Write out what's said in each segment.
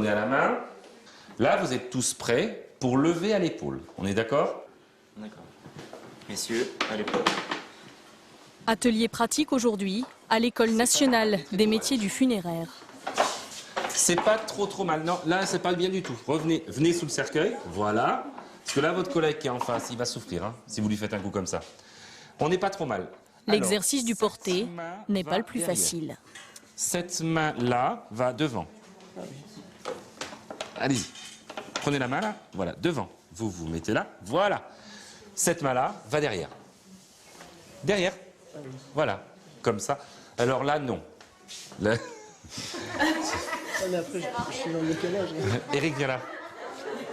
prenez à la main. Là, vous êtes tous prêts pour lever à l'épaule. On est d'accord? D'accord. Messieurs, à l'épaule. Atelier pratique aujourd'hui à l'École nationale des métiers du funéraire. C'est pas trop mal. Non, là, c'est pas bien du tout. Revenez, venez sous le cercueil. Voilà. Parce que là, votre collègue qui est en face, il va souffrir hein, si vous lui faites un coup comme ça. On n'est pas trop mal. L'exercice du porté n'est pas le plus facile. Cette main-là va devant. Allez-y. Prenez la main là. Voilà, devant. Vous vous mettez là. Voilà. Cette main-là va derrière. Derrière. Voilà. Comme ça. Alors là, non. Là... Mais après, je suis dans le décalage. Eric, viens là.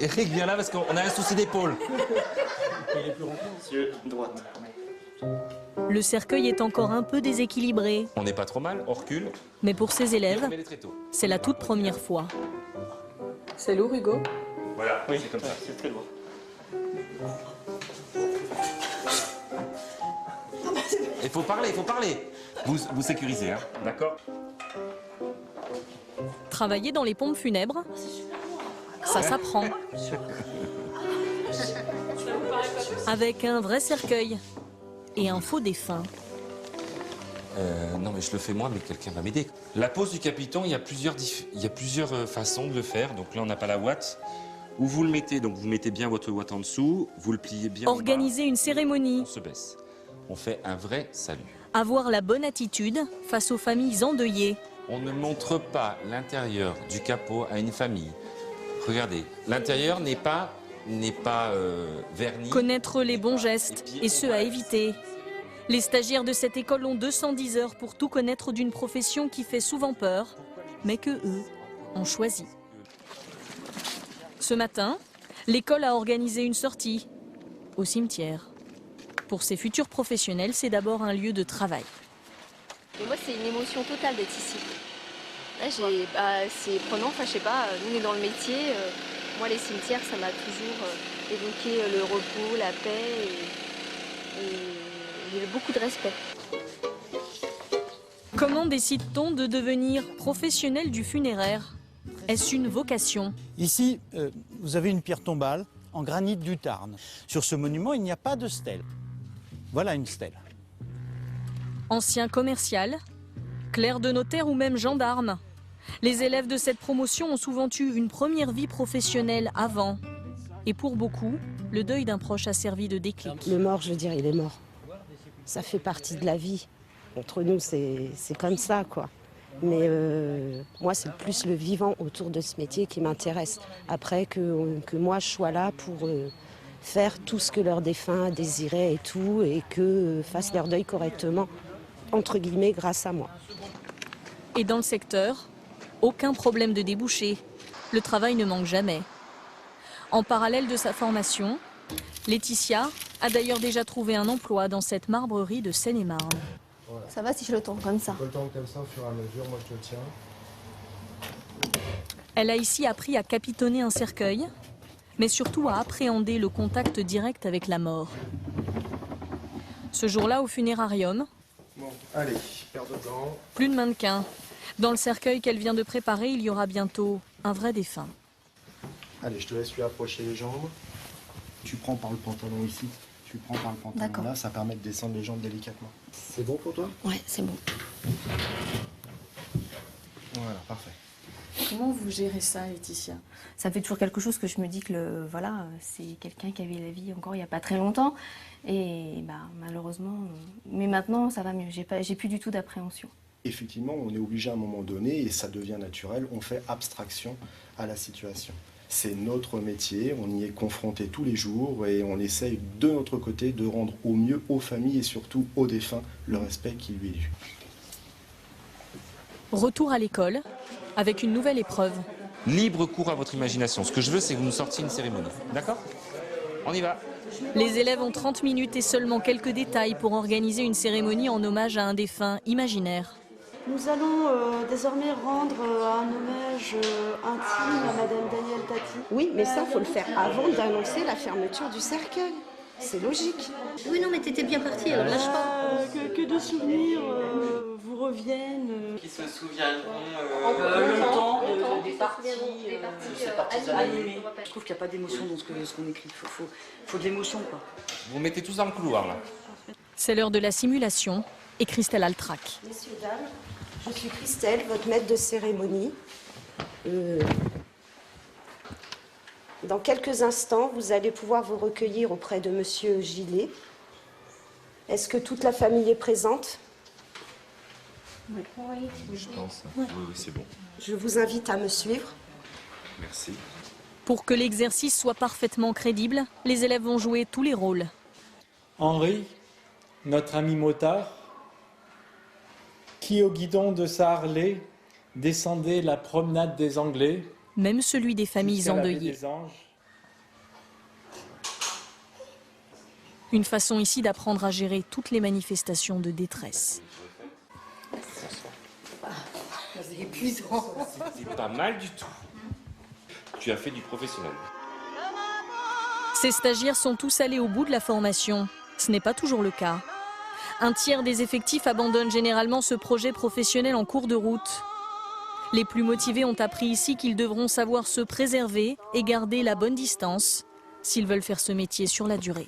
Eric, viens là parce qu'on a un souci d'épaule. Monsieur, droite. Le cercueil est encore un peu déséquilibré. On n'est pas trop mal, on recule. Mais pour ses Et on élèves, met les tréteaux. c'est la toute première fois. C'est lourd, Hugo? Voilà, Oui, c'est comme ça. C'est très lourd. Il faut parler, il faut parler. Vous sécurisez, hein, d'accord? Travailler dans les pompes funèbres, ça s'apprend. Avec un vrai cercueil et un faux défunt. Non, mais je le fais moi, mais quelqu'un va m'aider. La pose du capiton, il y a plusieurs façons de le faire. Donc là, on n'a pas la ouate. Où vous le mettez, donc vous mettez bien votre ouate en dessous, vous le pliez bien Organiser une en bas, cérémonie, on se baisse. On fait un vrai salut. avoir la bonne attitude face aux familles endeuillées. On ne montre pas l'intérieur du capot à une famille. Regardez, l'intérieur n'est pas verni. Connaître les bons gestes et ceux à éviter. Les stagiaires de cette école ont 210 heures pour tout connaître d'une profession qui fait souvent peur, mais que eux ont choisi. Ce matin, l'école a organisé une sortie au cimetière. Pour ces futurs professionnels, c'est d'abord un lieu de travail. Et moi, c'est une émotion totale d'être ici. Là, c'est prenant, enfin, je sais pas, nous, on est dans le métier. Moi, les cimetières, ça m'a toujours évoqué le repos, la paix et j'ai beaucoup de respect. Comment décide-t-on de devenir professionnel du funéraire? Est-ce une vocation? Ici, vous avez une pierre tombale en granit du Tarn. Sur ce monument, il n'y a pas de stèle. Voilà une stèle. Ancien commercial, clerc de notaire ou même gendarme. Les élèves de cette promotion ont souvent eu une première vie professionnelle avant. Et pour beaucoup, le deuil d'un proche a servi de déclic. Le mort, je veux dire, il est mort. Ça fait partie de la vie. Entre nous, c'est comme ça, quoi. Mais moi, c'est plus le vivant autour de ce métier qui m'intéresse. Après que moi, je sois là pour faire tout ce que leurs défunts désiraient et tout, et que fassent leur deuil correctement, entre guillemets, grâce à moi. Et dans le secteur, aucun problème de débouché. Le travail ne manque jamais. En parallèle de sa formation, Laetitia a d'ailleurs déjà trouvé un emploi dans cette marbrerie de Seine-et-Marne. Voilà. Ça va si je le tourne comme ça? Je le tourne comme ça au fur et à mesure, moi je le tiens. Elle a ici appris à capitonner un cercueil, mais surtout à appréhender le contact direct avec la mort. Ce jour-là, au funérarium, Bon, allez, paire de gants. plus de mannequins. Dans le cercueil qu'elle vient de préparer, il y aura bientôt un vrai défunt. Allez, je te laisse lui approcher les jambes. Tu prends par le pantalon ici. Tu prends par le pantalon là, ça permet de descendre les jambes délicatement. C'est bon pour toi? Ouais, c'est bon. Voilà, parfait. Comment vous gérez ça, Laetitia? Ça fait toujours quelque chose que je me dis que voilà, c'est quelqu'un qui avait la vie encore il n'y a pas très longtemps. Et bah, malheureusement, mais maintenant ça va mieux, j'ai plus du tout d'appréhension. Effectivement, on est obligé à un moment donné, et ça devient naturel, on fait abstraction à la situation. C'est notre métier, on y est confronté tous les jours et on essaye de notre côté de rendre au mieux aux familles et surtout aux défunts le respect qui lui est dû. Retour à l'école avec une nouvelle épreuve. Libre cours à votre imagination. Ce que je veux, c'est que vous nous sortiez une cérémonie. D'accord? On y va. Les élèves ont 30 minutes et seulement quelques détails pour organiser une cérémonie en hommage à un défunt imaginaire. Nous allons désormais rendre un hommage intime à Madame Danielle Tati. Oui, mais ça, il faut le faire avant d'annoncer la fermeture du cercueil. C'est logique. Oui, non, mais t'étais bien parti, alors lâche pas. Que de souvenirs vous reviennent. Qui se souviendront le temps des parties animées. Je trouve qu'il n'y a pas d'émotion dans ce qu'on écrit. Faut de l'émotion, quoi. Vous mettez tous dans le couloir, là. C'est l'heure de la simulation et Christelle Altrac. Messieurs, dames, je suis Christelle, votre maître de cérémonie. Dans quelques instants, vous allez pouvoir vous recueillir auprès de Monsieur Gillet. Est-ce que toute la famille est présente? Je pense. Oui, c'est bon. Je vous invite à me suivre. Merci. Pour que l'exercice soit parfaitement crédible, les élèves vont jouer tous les rôles. Henri, notre ami motard, qui au guidon de sa Harley descendait la promenade des Anglais, Même celui des familles jusqu'à la baie endeuillées. des Anges. Une façon ici d'apprendre à gérer toutes les manifestations de détresse. C'est épuisant. C'est pas mal du tout. Tu as fait du professionnel. Ces stagiaires sont tous allés au bout de la formation. Ce n'est pas toujours le cas. Un tiers des effectifs abandonnent généralement ce projet professionnel en cours de route. Les plus motivés ont appris ici qu'ils devront savoir se préserver et garder la bonne distance s'ils veulent faire ce métier sur la durée.